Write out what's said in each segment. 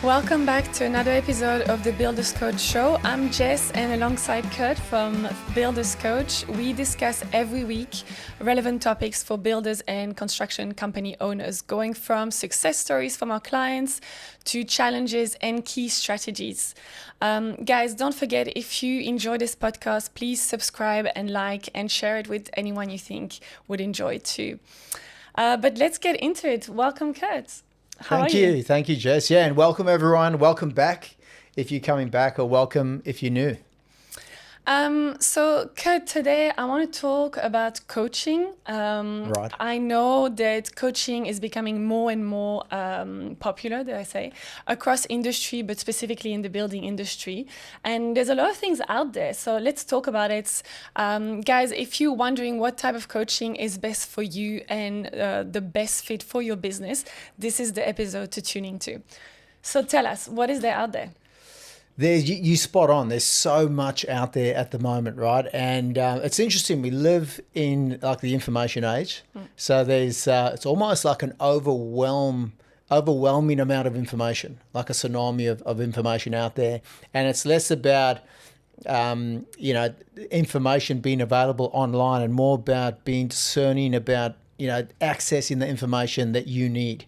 Welcome back to another episode of the Builders Coach Show. I'm Jess, and alongside Kurt from Builders Coach, we discuss every week relevant topics for builders and construction company owners, going from success stories from our clients to challenges and key strategies. Guys, don't forget, if you enjoy this podcast, please subscribe and like and share it with anyone you think would enjoy it too. But let's get into it. Welcome, Kurt. Thank you. Thank you, Jess. Yeah, and welcome everyone. Welcome back if you're coming back, or welcome if you're new. So Kurt, today I want to talk about coaching. Right. I know that coaching is becoming more and more popular, did I say, across industry, but specifically in the building industry. And there's a lot of things out there. So let's talk about it. Guys, if you're wondering what type of coaching is best for you and the best fit for your business, this is the episode to tune into. So tell us, what is there out there? You spot on. There's so much out there at the moment, right? And it's interesting. We live in like the information age, so there's it's almost like an overwhelming amount of information, like a tsunami of information out there. And it's less about information being available online, and more about being discerning about accessing the information that you need.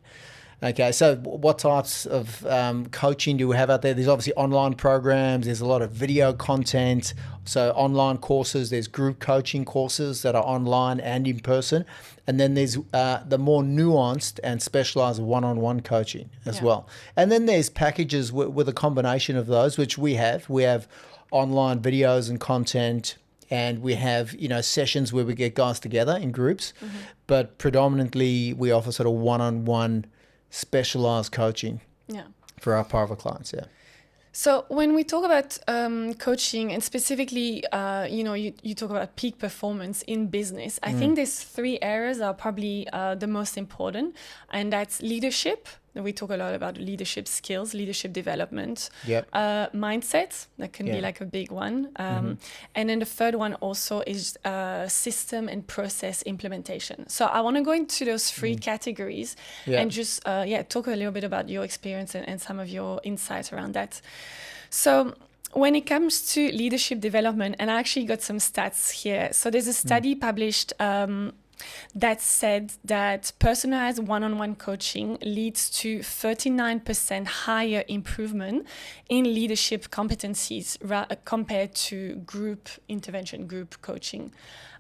Okay, so what types of coaching do we have out there? There's obviously online programs. There's a lot of video content. So online courses, there's group coaching courses that are online and in person. And then there's the more nuanced and specialized one-on-one coaching as well. And then there's packages with a combination of those, which we have. We have online videos and content, and we have, sessions where we get guys together in groups. Mm-hmm. But predominantly we offer sort of one-on-one specialized coaching for our private clients. So when we talk about coaching, and specifically you talk about peak performance in business, I think there's three areas that are probably the most important, and that's leadership. We talk a lot about leadership skills, leadership development, mindset, that can be like a big one. And then the third one also is system and process implementation. So I want to go into those three categories and just talk a little bit about your experience and some of your insights around that. So when it comes to leadership development, and I actually got some stats here. So there's a study published that said that personalized one-on-one coaching leads to 39% higher improvement in leadership competencies compared to group intervention, group coaching.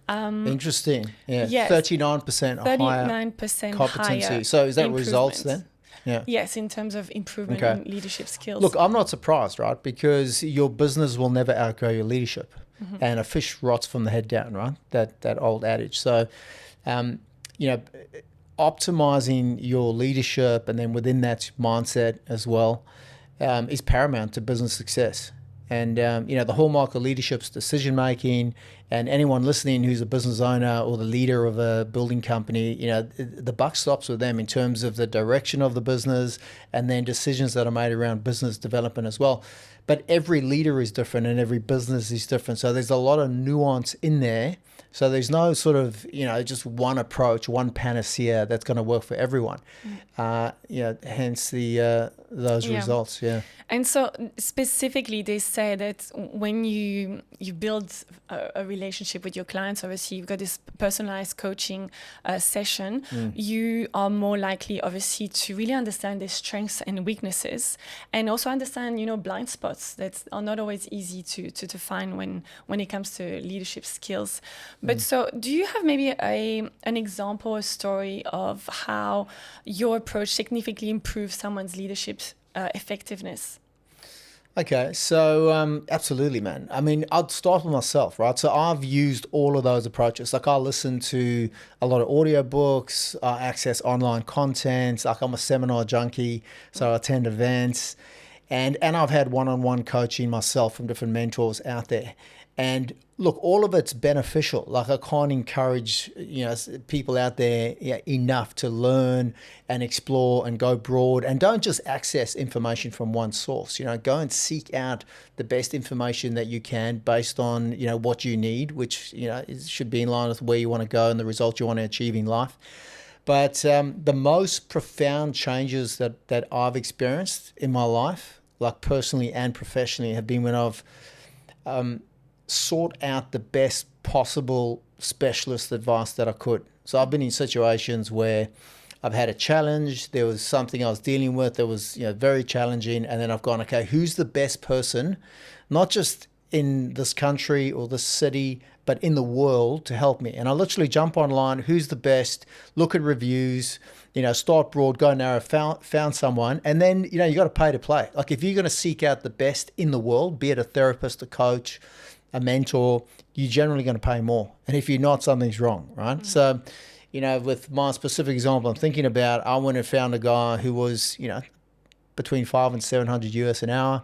Interesting. Yeah. Yes. 39% higher competency. Higher. So is that results then? Yeah. Yes, in terms of improvement in leadership skills. Look, I'm not surprised, right? Because your business will never outgrow your leadership. And a fish rots from the head down, right? That old adage. So, optimizing your leadership, and then within that mindset as well, is paramount to business success. And, the hallmark of leadership is decision making. And anyone listening who's a business owner or the leader of a building company, the buck stops with them in terms of the direction of the business, and then decisions that are made around business development as well. But every leader is different and every business is different. So there's a lot of nuance in there. So there's no sort of, just one approach, one panacea that's going to work for everyone. Hence those results. Yeah. And so specifically, they say that when you build a relationship with your clients, obviously you've got this personalized coaching session, you are more likely, obviously, to really understand their strengths and weaknesses, and also understand, blind spots that are not always easy to find when it comes to leadership skills. But so do you have maybe an example, a story of how your approach significantly improves someone's leadership effectiveness? Okay, so absolutely, man. I mean, I'd start with myself, right? So I've used all of those approaches. Like, I listen to a lot of audiobooks, I access online content. Like, I'm a seminar junkie, so I attend events. And I've had one-on-one coaching myself from different mentors out there. And look, all of it's beneficial. Like, I can't encourage, people out there enough to learn and explore and go broad, and don't just access information from one source. Go and seek out the best information that you can based on, what you need, which, should be in line with where you want to go and the results you want to achieve in life. But the most profound changes that I've experienced in my life, like personally and professionally, have been when I've sought out the best possible specialist advice that I could. So I've been in situations where I've had a challenge, there was something I was dealing with that was very challenging, and then I've gone, okay, who's the best person, not just in this country or this city, but in the world to help me? And I literally jump online, who's the best, look at reviews, start broad, go narrow, found someone, and then, you got to pay to play. Like if you're going to seek out the best in the world, be it a therapist, a coach, a mentor, you're generally going to pay more. And if you're not, something's wrong, right? Mm-hmm. So, with my specific example, I'm thinking about, I went and found a guy who was, between 500 and 700 US an hour.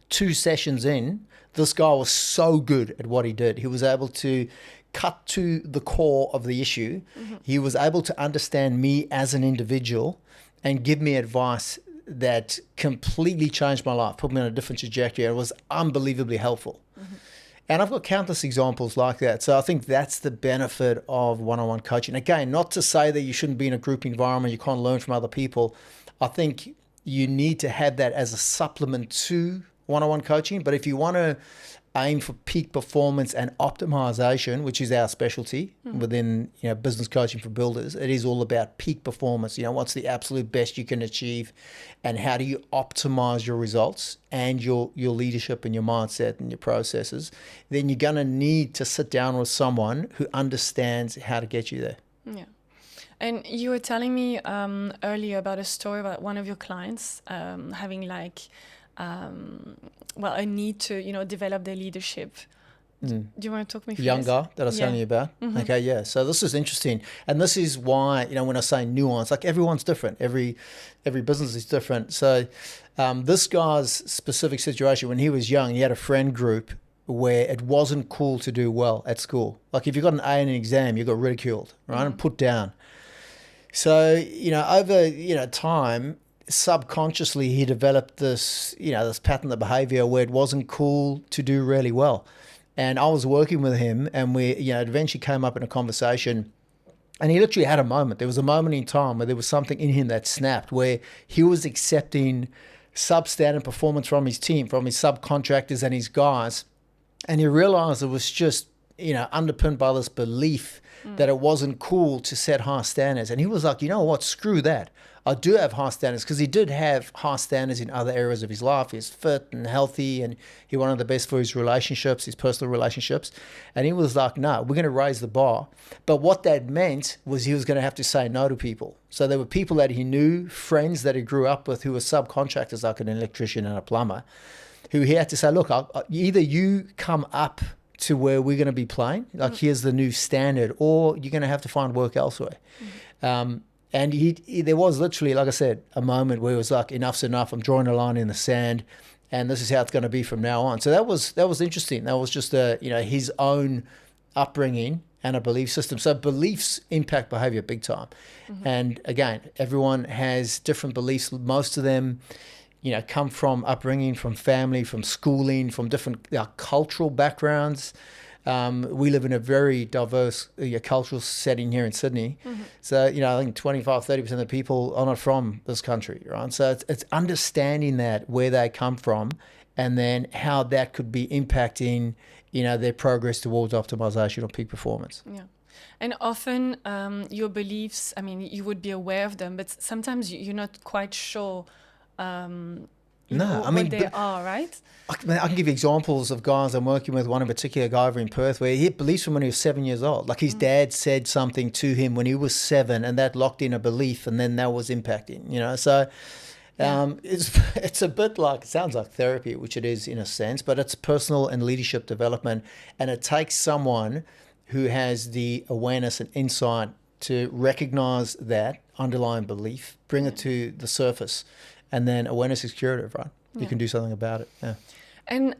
2 sessions in, this guy was so good at what he did. He was able to cut to the core of the issue. Mm-hmm. He was able to understand me as an individual and give me advice that completely changed my life, put me on a different trajectory. It was unbelievably helpful. Mm-hmm. And I've got countless examples like that. So I think that's the benefit of one-on-one coaching. Again, not to say that you shouldn't be in a group environment, you can't learn from other people. I think you need to have that as a supplement to one-on-one coaching. But if you want to aim for peak performance and optimization, which is our specialty within business coaching for builders, it is all about peak performance. What's the absolute best you can achieve, and how do you optimize your results and your leadership and your mindset and your processes? Then you're going to need to sit down with someone who understands how to get you there. Yeah. And you were telling me earlier about a story about one of your clients having a need to, develop their leadership. Do you want to talk me through young guy that I was telling you about? Mm-hmm. Okay, yeah. So this is interesting. And this is why, when I say nuance, like everyone's different. Every business is different. So this guy's specific situation, when he was young, he had a friend group where it wasn't cool to do well at school. Like if you got an A in an exam, you got ridiculed, right? And put down. So, over, time, subconsciously he developed this pattern of behavior where it wasn't cool to do really well. And I was working with him, and we it eventually came up in a conversation, and he literally had a moment. There was a moment in time where there was something in him that snapped, where he was accepting substandard performance from his team, from his subcontractors and his guys, and he realized it was just underpinned by this belief that it wasn't cool to set high standards. And he was like, you know what, screw that. I do have high standards, because he did have high standards in other areas of his life. He's fit and healthy, and he wanted the best for his relationships, his personal relationships. And he was like, no, we're going to raise the bar. But what that meant was he was going to have to say no to people. So there were people that he knew, friends that he grew up with, who were subcontractors, like an electrician and a plumber, who he had to say, look, either you come up to where we're going to be playing, like here's the new standard, or you're going to have to find work elsewhere. And there was literally, like I said, a moment where it was like, enough's enough. I'm drawing a line in the sand, and this is how it's going to be from now on. So that was interesting. That was just his own upbringing and a belief system. So beliefs impact behavior big time. Mm-hmm. And again, everyone has different beliefs. Most of them, come from upbringing, from family, from schooling, from different cultural backgrounds. We live in a very diverse cultural setting here in Sydney. Mm-hmm. So, I think 25-30% of the people are not from this country, right? So it's understanding that, where they come from, and then how that could be impacting, their progress towards optimization or peak performance. Yeah. And often your beliefs, you would be aware of them, but sometimes you're not quite sure what they are, right? I can give you examples of guys I'm working with. One in particular, a guy over in Perth, where he had beliefs from when he was 7 years old. Like his dad said something to him when he was 7, and that locked in a belief, and then that was impacting. So it's a bit like, it sounds like therapy, which it is in a sense, but it's personal and leadership development, and it takes someone who has the awareness and insight to recognize that underlying belief, bring it to the surface. And then awareness is curative, right? You can do something about it. Yeah. And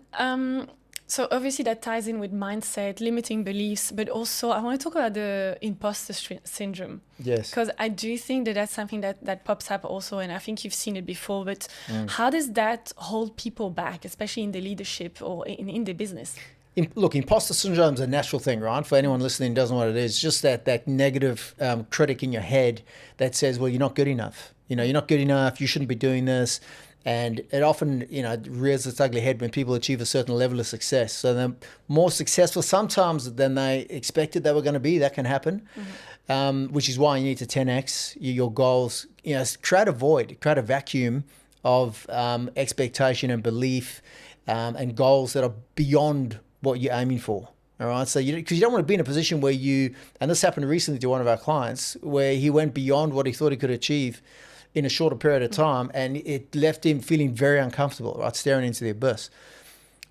so obviously that ties in with mindset, limiting beliefs, but also I want to talk about the imposter syndrome. Yes. Because I do think that that's something that pops up also, and I think you've seen it before, but how does that hold people back, especially in the leadership or in the business? Look, imposter syndrome is a natural thing, right? For anyone listening who doesn't know what it is, just that negative critic in your head that says, well, you're not good enough. You're not good enough. You shouldn't be doing this. And it often, rears its ugly head when people achieve a certain level of success. So they're more successful sometimes than they expected they were going to be. That can happen, which is why you need to 10x your goals. Create a void, create a vacuum of expectation and belief and goals that are beyond what you're aiming for. All right. So because you don't want to be in a position where and this happened recently to one of our clients, where he went beyond what he thought he could achieve in a shorter period of time, and it left him feeling very uncomfortable, right, staring into the abyss.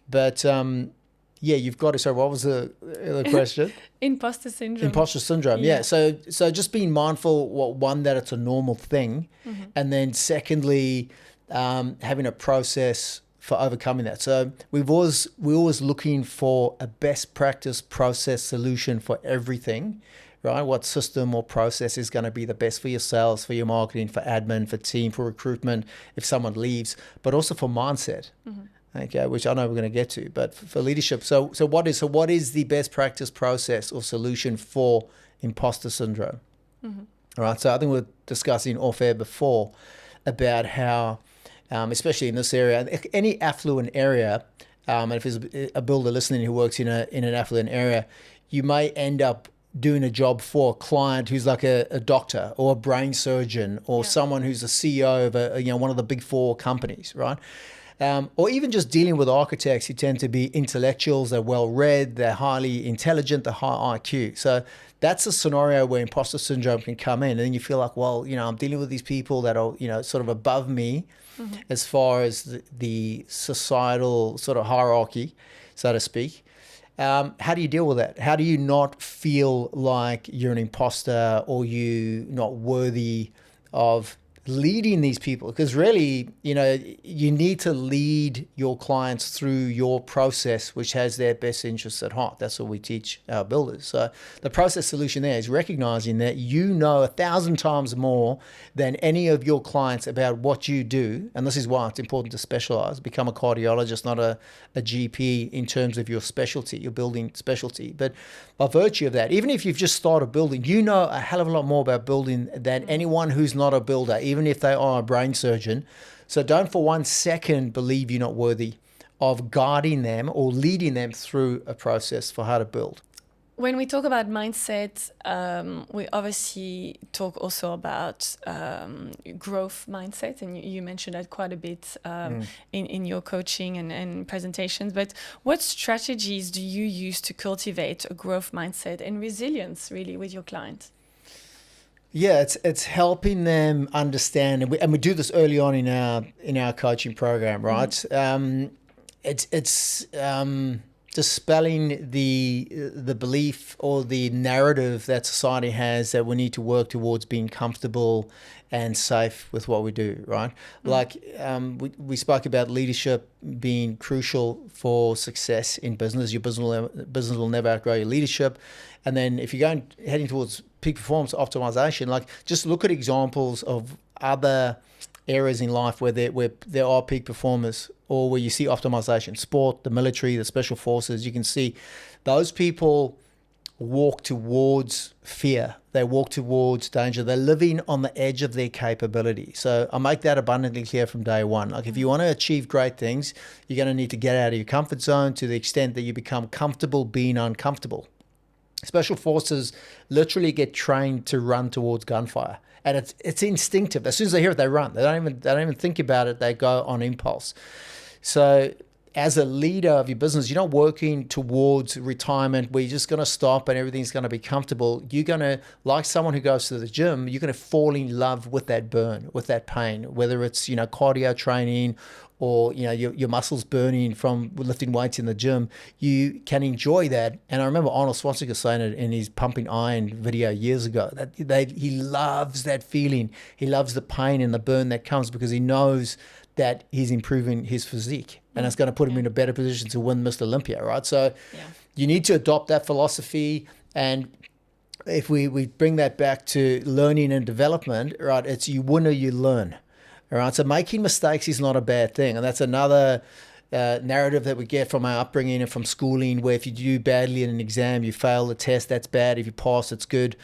But you've got to. So, what was the question? Imposter syndrome. Imposter syndrome. Yeah. So just being mindful, one, that it's a normal thing, and then secondly, having a process for overcoming that. So we're always looking for a best practice process solution for everything. Right? What system or process is going to be the best for your sales, for your marketing, for admin, for team, for recruitment, if someone leaves, but also for mindset, okay, which I know we're going to get to, but for leadership. So what is the best practice process or solution for imposter syndrome? All right. So I think we were discussing off air before about how, especially in this area, any affluent area, and if there's a builder listening who works in an affluent area, you may end up doing a job for a client who's like a doctor or a brain surgeon or someone who's a CEO of one of the big four companies, right? Or even just dealing with architects who tend to be intellectuals, they're well-read, they're highly intelligent, they're high IQ. So that's a scenario where imposter syndrome can come in, and then you feel like, well, I'm dealing with these people that are, sort of above me as far as the societal sort of hierarchy, so to speak. How do you deal with that? How do you not feel like you're an imposter or you not worthy of leading these people? Because really, you need to lead your clients through your process, which has their best interests at heart. That's what we teach our builders. So the process solution there is recognizing that 1,000 times more than any of your clients about what you do. And this is why it's important to specialize, become a cardiologist, not a GP in terms of your specialty, your building specialty. But by virtue of that, even if you've just started building, you know a hell of a lot more about building than anyone who's not a builder, even if they are a brain surgeon. So don't for 1 second believe you're not worthy of guiding them or leading them through a process for how to build. When we talk about mindset, we obviously talk also about growth mindset, and you mentioned that quite a bit in your coaching and presentations. But what strategies do you use to cultivate a growth mindset and resilience, really, with your clients? Yeah, it's helping them understand, and we do this early on in our coaching program, right? It's dispelling the belief or the narrative that society has that we need to work towards being comfortable and safe with what we do, right? Like we spoke about leadership being crucial for success in business. Your business will never outgrow your leadership. And then if you're heading towards peak performance optimization, like just look at examples of other areas in life where there are peak performers, or where you see optimization, sport, the military, the special forces. You can see those people walk towards fear. They walk towards danger. They're living on the edge of their capability. So I make that abundantly clear from day one. Like if you want to achieve great things, you're going to need to get out of your comfort zone to the extent that you become comfortable being uncomfortable. Special forces literally get trained to run towards gunfire. And it's instinctive. As soon as they hear it, they run. They don't even think about it. They go on impulse. So as a leader of your business, you're not working towards retirement where you're just going to stop and everything's going to be comfortable. You're going to, like someone who goes to the gym, you're going to fall in love with that burn, with that pain, whether it's, cardio training or, your muscles burning from lifting weights in the gym. You can enjoy that. And I remember Arnold Schwarzenegger saying it in his Pumping Iron video years ago, that he loves that feeling. He loves the pain and the burn that comes because he knows that he's improving his physique, and it's going to put him in a better position to win Mr. Olympia, right? So you need to adopt that philosophy. And if we bring that back to learning and development, right, it's you win or you learn, all right? So making mistakes is not a bad thing. And that's another narrative that we get from our upbringing and from schooling, where if you do badly in an exam, you fail the test, that's bad. If you pass, it's good.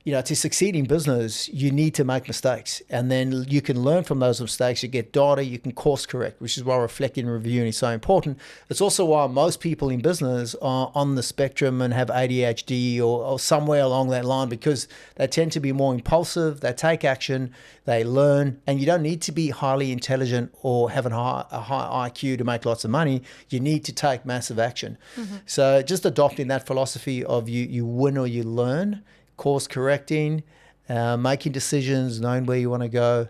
You know, to succeed in business, you need to make mistakes, and then you can learn from those mistakes. You get data, you can course correct, which is why reflecting and reviewing is so important. It's also why most people in business are on the spectrum and have ADHD or somewhere along that line, because they tend to be more impulsive, they take action, they learn, and you don't need to be highly intelligent or have a high IQ to make lots of money. You need to take massive action. So just adopting that philosophy of you win or you learn, course correcting, making decisions, knowing where you want to go,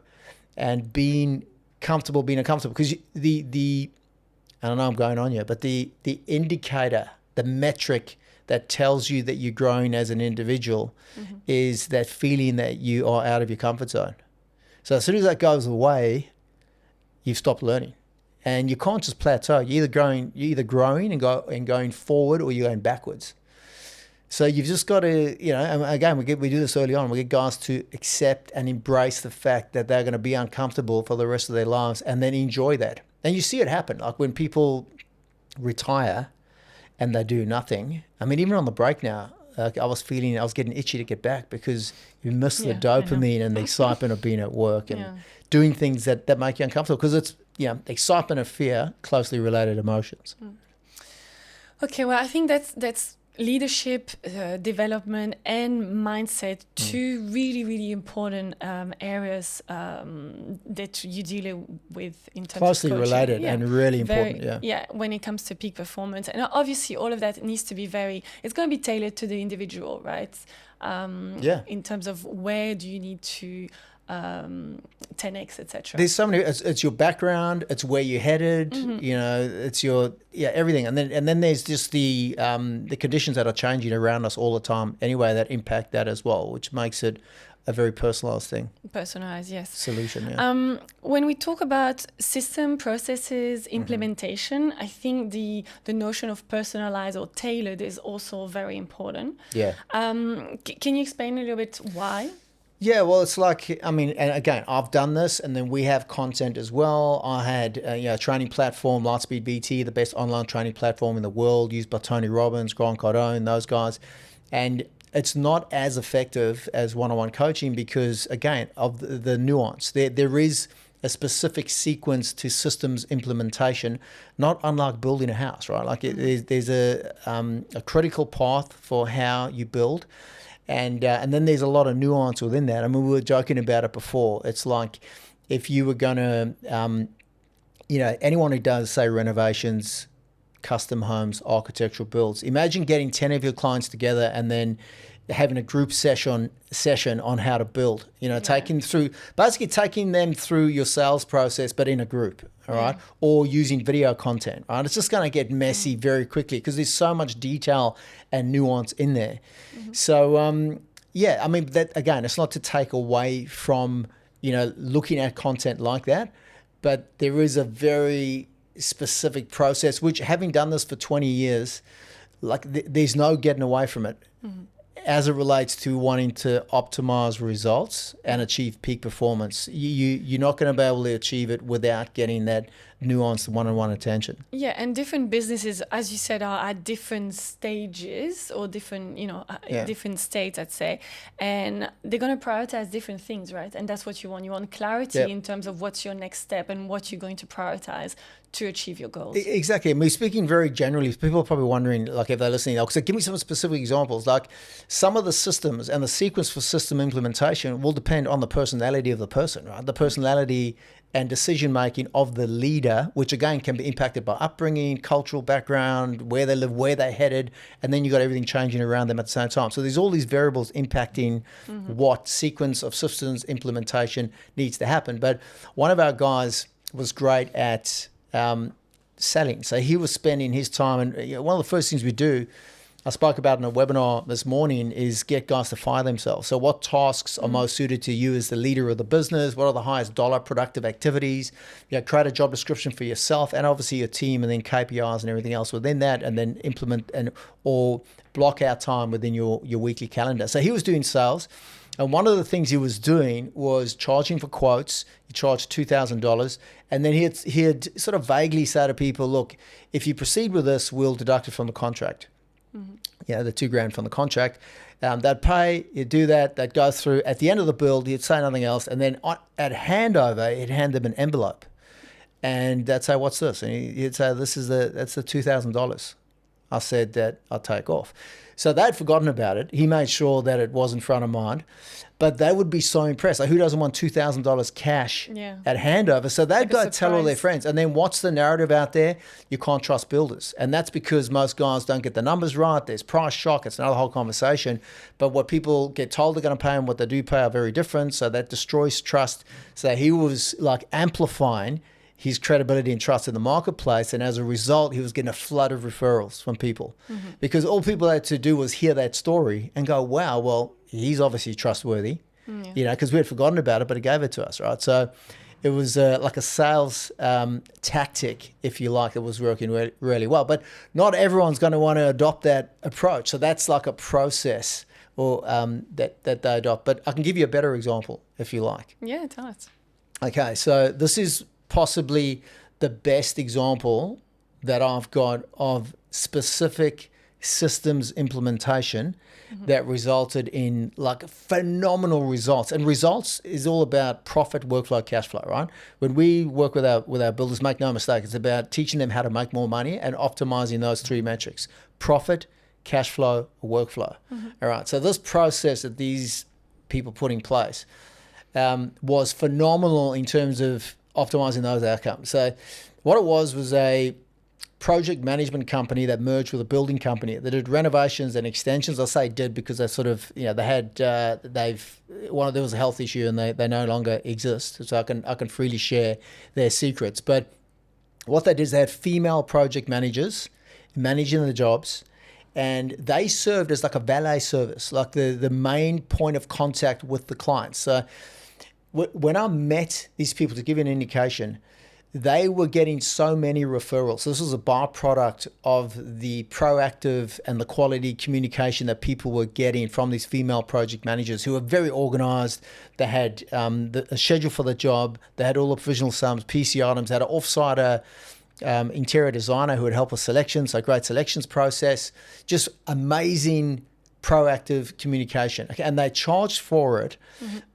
and being comfortable being uncomfortable. Because the I don't know, I'm going on here, but the indicator, the metric that tells you that you're growing as an individual is that feeling that you are out of your comfort zone. So as soon as that goes away, you've stopped learning. And you can't just plateau. You're either growing and going forward, or you're going backwards. So you've just got to, you know, and again, we do this early on. We get guys to accept and embrace the fact that they're going to be uncomfortable for the rest of their lives, and then enjoy that. And you see it happen. Like when people retire and they do nothing. I mean, even on the break now, I was getting itchy to get back, because you miss the dopamine and the excitement of being at work and doing things that make you uncomfortable, because it's, you know, excitement and fear, closely related emotions. Okay, well, I think that's leadership, development, and mindset, two really, really important areas that you deal with in terms closely of coaching. Related and really important. Yeah, when it comes to peak performance. And obviously all of that needs to be it's going to be tailored to the individual, right? In terms of where do you need to 10x, etc. There's so many. It's your background. It's where you're headed. You know, it's your everything. And then there's just the conditions that are changing around us all the time. Anyway, that impact that as well, which makes it a very personalized thing. Personalized, yes. Solution. Yeah. When we talk about system processes implementation, I think the notion of personalized or tailored is also very important. Yeah. Can you explain a little bit why? Yeah, well, it's like, I mean, and again, I've done this, and then we have content as well. I had a training platform, Lightspeed BT, the best online training platform in the world, used by Tony Robbins, Grant Cardone, those guys. And it's not as effective as one-on-one coaching because, again, of the nuance. There is a specific sequence to systems implementation, not unlike building a house, right? Like there's a critical path for how you build. And then there's a lot of nuance within that. I mean, we were joking about it before. It's like if you were going to, anyone who does, say, renovations, custom homes, architectural builds, imagine getting 10 of your clients together and then having a group session on how to build, taking them through your sales process, but in a group, all right? Or using video content, right? It's just going to get messy very quickly because there's so much detail and nuance in there. So, I mean, that again, it's not to take away from, looking at content like that, but there is a very specific process, which having done this for 20 years, like there's no getting away from it. As it relates to wanting to optimize results and achieve peak performance, you're not going to be able to achieve it without getting that nuanced one-on-one attention. Yeah, and different businesses, as you said, are at different stages or different, different states, I'd say, and they're going to prioritize different things, right? And that's what you want. You want clarity in terms of what's your next step and what you're going to prioritize to achieve your goals. Exactly. I mean, speaking very generally, people are probably wondering, like, if they're listening, so give me some specific examples. Like, some of the systems and the sequence for system implementation will depend on the personality of the person, right? The personality and decision-making of the leader, which again can be impacted by upbringing, cultural background, where they live, where they're headed, and then you've got everything changing around them at the same time. So there's all these variables impacting what sequence of systems implementation needs to happen. But one of our guys was great at selling. So he was spending his time, and one of the first things we do, I spoke about in a webinar this morning, is get guys to fire themselves. So what tasks are most suited to you as the leader of the business? What are the highest dollar productive activities? Create a job description for yourself and obviously your team, and then KPIs and everything else within that, and then implement or block out time within your weekly calendar. So he was doing sales. And one of the things he was doing was charging for quotes. He charged $2,000. And then he'd sort of vaguely say to people, look, if you proceed with this, we'll deduct it from the contract. Mm-hmm. The $2,000 from the contract. They'd pay, you'd do that, they'd go through. At the end of the build, he'd say nothing else. And then at handover, he'd hand them an envelope. And they'd say, what's this? And he'd say, that's the $2,000. I said that I'll take off. So they'd forgotten about it. He made sure that it wasn't front of mind. But they would be so impressed. Like, who doesn't want $2,000 cash at handover? So they'd go tell all their friends. And then what's the narrative out there? You can't trust builders. And that's because most guys don't get the numbers right. There's price shock. It's another whole conversation. But what people get told they're going to pay and what they do pay are very different. So that destroys trust. So he was like amplifying his credibility and trust in the marketplace. And as a result, he was getting a flood of referrals from people because all people had to do was hear that story and go, wow, well, he's obviously trustworthy, because we had forgotten about it, but he gave it to us, right? So it was like a sales tactic, if you like, that was working really well. But not everyone's going to want to adopt that approach. So that's like a process or that they adopt. But I can give you a better example, if you like. Yeah, tell us. Okay, so this is possibly the best example that I've got of specific systems implementation that resulted in like phenomenal results. And results is all about profit, workflow, cash flow, right? When we work with our builders, make no mistake, it's about teaching them how to make more money and optimizing those three metrics: profit, cash flow, workflow. All right. So this process that these people put in place was phenomenal in terms of optimizing those outcomes. So what it was a project management company that merged with a building company that did renovations and extensions. I say did because they sort of, they had, there was a health issue and they no longer exist. So I can freely share their secrets. But what they did is they had female project managers managing the jobs, and they served as like a valet service, like the main point of contact with the clients. So when I met these people, to give you an indication, they were getting so many referrals. So this was a byproduct of the proactive and the quality communication that people were getting from these female project managers who were very organized. They had a schedule for the job. They had all the provisional sums, PC items. They had an off-site interior designer who would help with selections, so great selections process. Just amazing proactive communication. Okay, and they charged for it.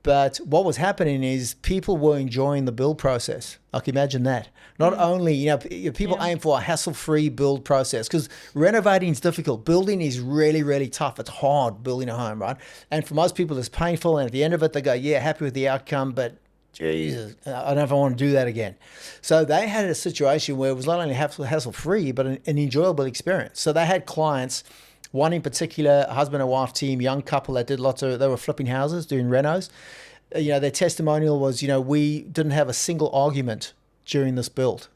But what was happening is people were enjoying the build process. Like, imagine that. Not only, people aim for a hassle-free build process, because renovating is difficult. Building is really, really tough. It's hard building a home, right? And for most people, it's painful. And at the end of it, they go, yeah, happy with the outcome, but Jesus, I don't know if I want to do that again. So they had a situation where it was not only hassle-free, but an enjoyable experience. So they had clients. One in particular, a husband and wife team, young couple that did they were flipping houses, doing renos. Their testimonial was, we didn't have a single argument during this build,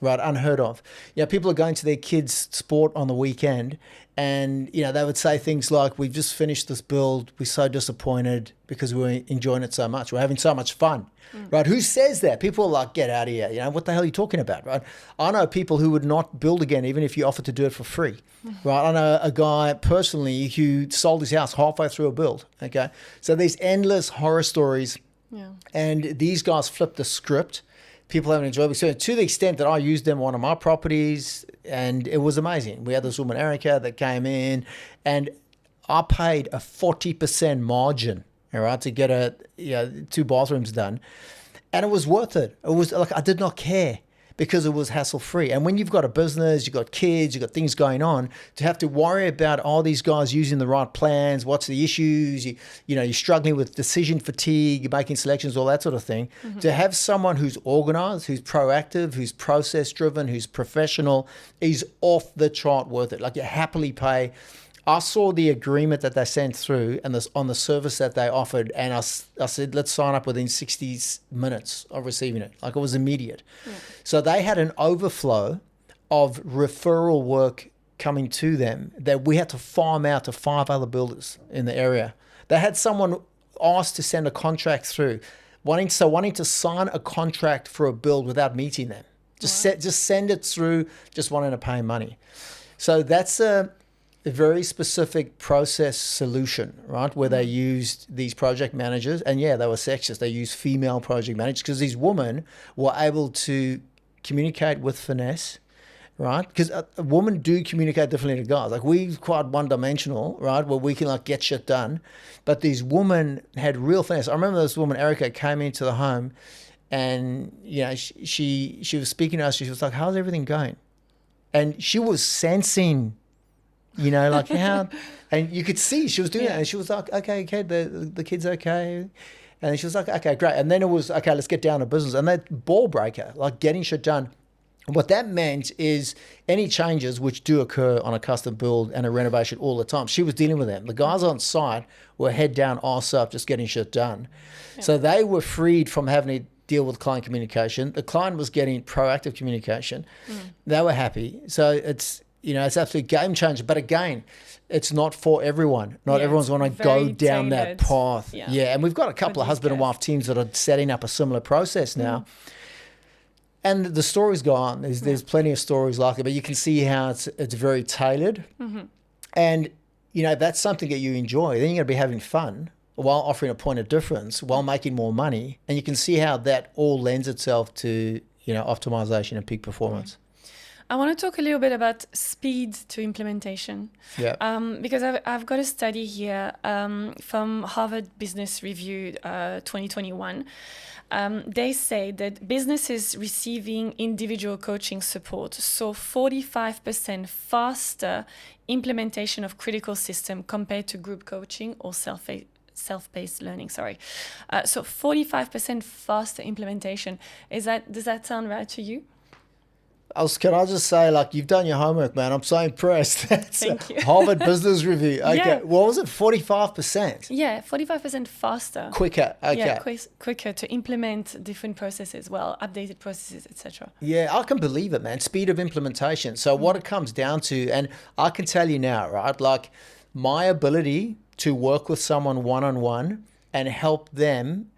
right? Unheard of. People are going to their kids' sport on the weekend and, they would say things like, we've just finished this build. We're so disappointed because we're enjoying it so much. We're having so much fun, right? Who says that? People are like, get out of here. What the hell are you talking about, right? I know people who would not build again, even if you offered to do it for free, right? I know a guy personally who sold his house halfway through a build, okay? So there's endless horror stories. And these guys flipped the script. People have an enjoyable experience to the extent that I used them on one of my properties, and it was amazing. We had this woman, Erica, that came in, and I paid a 40% margin, all right, to get 2 bathrooms done, and it was worth it. It was like I did not care because it was hassle-free. And when you've got a business, you've got kids, you've got things going on, to have to worry about all these guys using the right plans, what's the issues, you're struggling with decision fatigue, you're making selections, all that sort of thing. To have someone who's organized, who's proactive, who's process-driven, who's professional, is off the chart worth it. Like, you happily pay. I saw the agreement that they sent through and on the service that they offered, and I said, let's sign up within 60 minutes of receiving it. Like, it was immediate. So they had an overflow of referral work coming to them that we had to farm out to 5 other builders in the area. They had someone asked to send a contract through, wanting to sign a contract for a build without meeting them. Just send it through, just wanting to pay money. So that's a very specific process solution, right? Where they used these project managers, and yeah, they were sexist. They used female project managers because these women were able to communicate with finesse, right? Because a woman do communicate differently to guys. Like we're quite one-dimensional, right? Where we can like get shit done, but these women had real finesse. I remember this woman, Erica, came into the home, and you know she was speaking to us. She was like, "How's everything going?" And she was sensing, you know, like how, and you could see she was doing it, and she was like, "Okay, the kid's okay." And she was like, "Okay, great." And then it was, "Okay, let's get down to business." And that ball breaker, like getting shit done. What that meant is any changes which do occur on a custom build and a renovation all the time, she was dealing with them. The guys on site were head down, arse up, just getting shit done. Yeah. So they were freed from having to deal with client communication. The client was getting proactive communication. They were happy. So it's, you know, it's absolutely game changer. But again, it's not for everyone. Not everyone's going to go down that path. Yeah. And we've got a couple of husband and wife teams that are setting up a similar process now. And the stories go on. There's plenty of stories like it, but you can see how it's very tailored. And, you know, that's something that you enjoy. Then you're going to be having fun while offering a point of difference, while making more money. And you can see how that all lends itself to, you know, optimization and peak performance. I want to talk a little bit about speed to implementation. Yeah. Because I've got a study here from Harvard Business Review 2021. They say that businesses receiving individual coaching support saw 45% faster implementation of critical system compared to group coaching or self-paced learning. So 45% faster implementation. Does that sound right to you? Can I just say, like, you've done your homework, man. I'm so impressed. Thank you. Harvard Business Review. Okay. Yeah. What was it? 45%? Yeah, 45% faster. Quicker. Okay. Yeah, quicker to implement different processes, updated processes, etc. Yeah, I can believe it, man. Speed of implementation. So what it comes down to, and I can tell you now, right? Like, my ability to work with someone one-on-one and help them,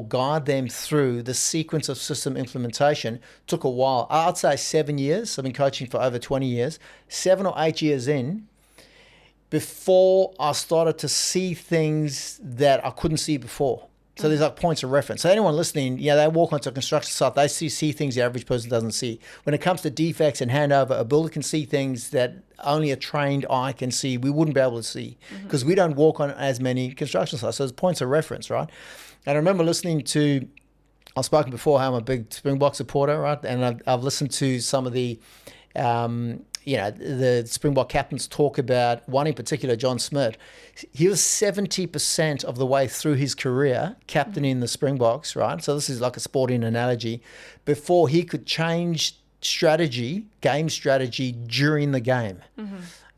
guide them through the sequence of system implementation took a while. I'd say 7 years. I've been coaching for over 20 years. 7 or 8 years in, before I started to see things that I couldn't see before. So there's like points of reference. So anyone listening, yeah, they walk onto a construction site, they see things the average person doesn't see. When it comes to defects and handover, a builder can see things that only a trained eye can see. We wouldn't be able to see because we don't walk on as many construction sites. So there's points of reference, right? And I remember listening to, I've spoken before how I'm a big Springbok supporter, right? And I've listened to some of the, the Springbok captains talk about one in particular, John Smith. He was 70% of the way through his career captaining the Springboks, right? So this is like a sporting analogy, before he could change game strategy during the game.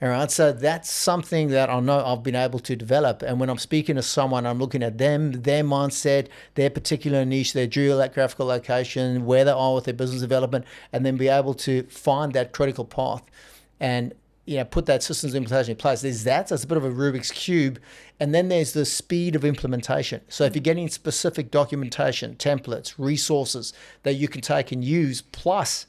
All right, so that's something that I know I've been able to develop. And when I'm speaking to someone, I'm looking at them, their mindset, their particular niche, their geographical location, where they are with their business development, and then be able to find that critical path and, you know, put that systems implementation in place. There's that, so it's a bit of a Rubik's Cube. And then there's the speed of implementation. So if you're getting specific documentation, templates, resources that you can take and use, plus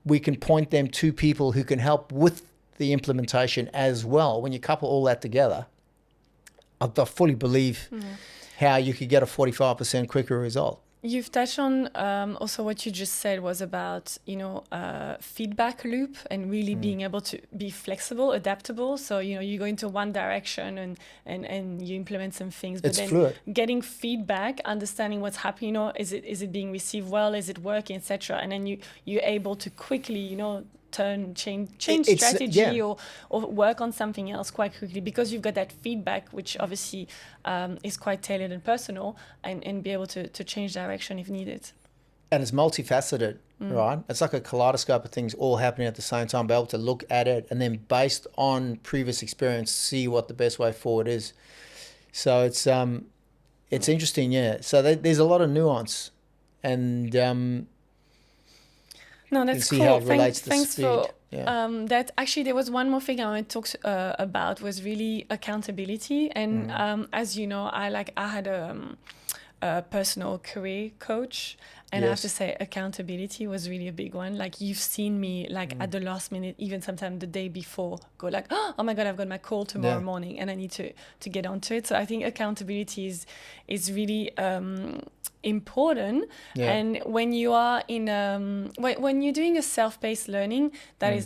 we can point them to people who can help with the implementation as well. When you couple all that together, I fully believe how you could get a 45% quicker result. You've touched on also what you just said was about, feedback loop and really being able to be flexible, adaptable. So, you go into one direction and you implement some things, but then fluid. Getting feedback, understanding what's happening, is it being received well, is it working, etc. And then you're able to quickly, change strategy or work on something else quite quickly, because you've got that feedback, which obviously is quite tailored and personal, and be able to change direction if needed. And it's multifaceted, right? It's like a kaleidoscope of things all happening at the same time, be able to look at it and then based on previous experience, see what the best way forward is. So it's interesting, yeah. So there's a lot of nuance, and no, that's see cool. how it relates to thanks speed. For yeah. that. Actually, there was one more thing I want to talk about, was really accountability. And as you know, I had a personal career coach. And I have to Yes. say, accountability was really a big one. Like, you've seen me, like, at the last minute, even sometimes the day before, go like, oh my God, I've got my call tomorrow Yeah. morning and I need to get onto it. So I think accountability is really important. Yeah. And when you are in when you're doing a self-paced learning,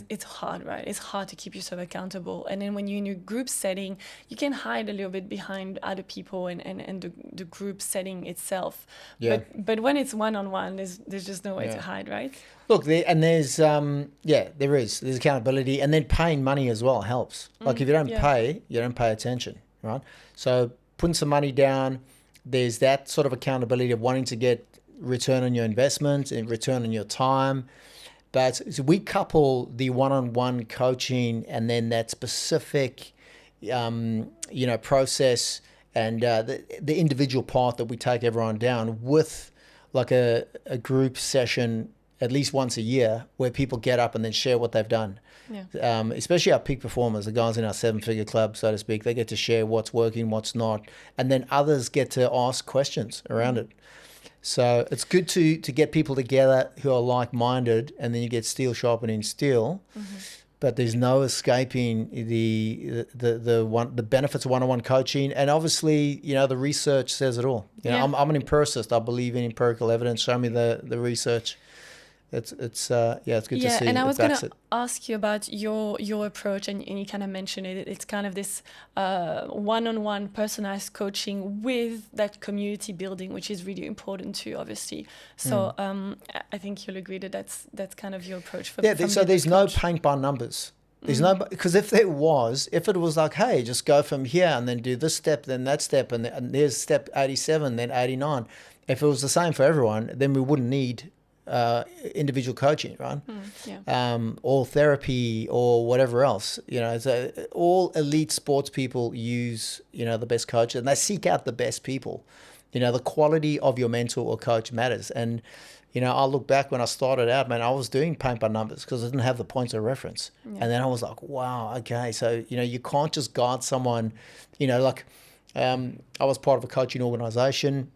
it's hard, right? It's hard to keep yourself accountable. And then when you're in a group setting, you can hide a little bit behind other people and the group setting itself. Yeah. But when it's one-on-one, there's just no way Yeah. to hide, right? Look, there's there's accountability, and then paying money as well helps. Like if you don't pay, you don't pay attention, right? So putting some money down, there's that sort of accountability of wanting to get return on your investment and return on your time. But so we couple the one-on-one coaching and then that specific, process and the individual part that we take everyone down with like a group session at least once a year where people get up and then share what they've done. Yeah. Especially our peak performers, the guys in our 7-figure club, so to speak, they get to share what's working, what's not, and then others get to ask questions around it. So it's good to get people together who are like-minded, and then you get steel sharpening steel. But there's no escaping the benefits of one-on-one coaching, and obviously, the research says it all. I'm an empiricist. I believe in empirical evidence. Show me the research. It's good to see. And I was going to to ask you about your approach, and you kind of mentioned it. It's kind of this one-on-one personalized coaching with that community building, which is really important too, obviously. So I think you'll agree that that's kind of your approach. So there's no paint by numbers. There's no, because if it was like, hey, just go from here and then do this step, then that step, and there's step 87, then 89. If it was the same for everyone, then we wouldn't need individual coaching, right? Or therapy or whatever else. So all elite sports people use, the best coach, and they seek out the best people. The quality of your mentor or coach matters. And, I look back when I started out, man, I was doing paint by numbers because I didn't have the points of reference. And then I was like, wow, okay. So, you can't just guide someone, I was part of a coaching organization.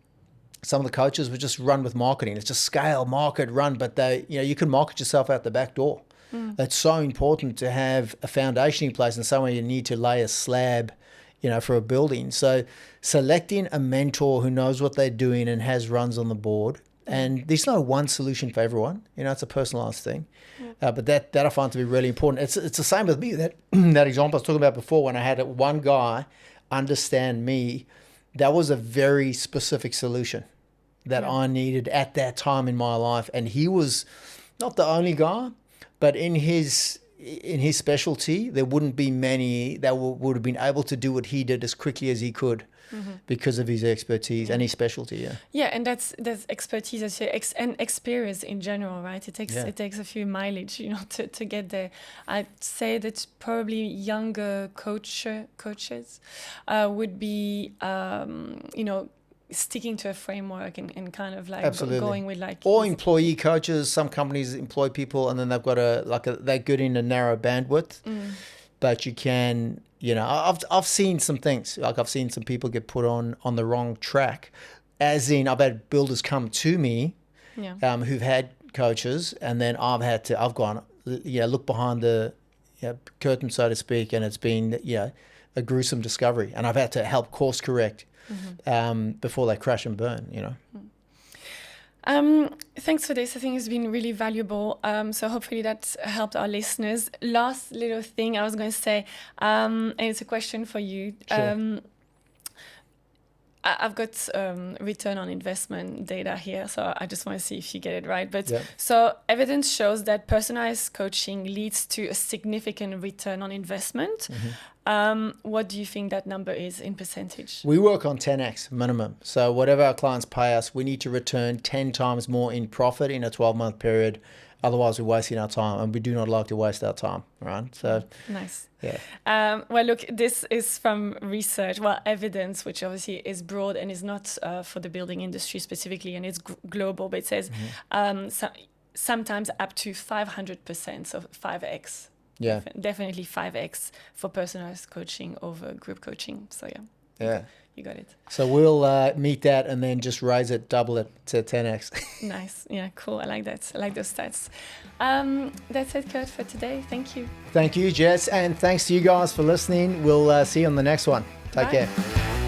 Some of the coaches would just run with marketing. It's just scale, market, run, but you can market yourself out the back door. It's so important to have a foundation in place, and somewhere you need to lay a slab, for a building. So selecting a mentor who knows what they're doing and has runs on the board. And there's no one solution for everyone. It's a personalized thing. But that I find to be really important. It's the same with me. That example I was talking about before, when I had one guy understand me, that was a very specific solution that I needed at that time in my life. And he was not the only guy, but in his specialty, there wouldn't be many that would have been able to do what he did as quickly as he could because of his expertise and his specialty. And that's expertise, and experience in general, right? It takes a few mileage, to get there. I'd say that probably younger coaches would be, sticking to a framework and kind of like going with like... Or employee coaches. Some companies employ people and then they've got they're good in a narrow bandwidth. But you can, I've seen some things. Like I've seen some people get put on the wrong track. As in, I've had builders come to me who've had coaches, and then I've gone, look behind the curtain, so to speak, and it's been, a gruesome discovery. And I've had to help course correct before they crash and burn, Thanks for this. I think it's been really valuable. So hopefully that helped our listeners. Last little thing I was going to say, and it's a question for you. Sure. I've got return on investment data here, so I just want to see if you get it right. But so evidence shows that personalized coaching leads to a significant return on investment. What do you think that number is in percentage? We work on 10x minimum. So whatever our clients pay us, we need to return 10 times more in profit in a 12-month period. Otherwise, we're wasting our time, and we do not like to waste our time, right? So nice. Yeah. Well, look, this is from research, evidence, which obviously is broad and is not for the building industry specifically, and it's global, but it says sometimes up to 500%, so 5x. Yeah. Definitely 5x for personalized coaching over group coaching. So Yeah. You got it. So we'll meet that and then just raise it, double it to 10x. Nice. Yeah, cool. I like that. I like those stats. That's it, Kurt, for today. Thank you. Thank you, Jess. And thanks to you guys for listening. We'll see you on the next one. Take Bye. care.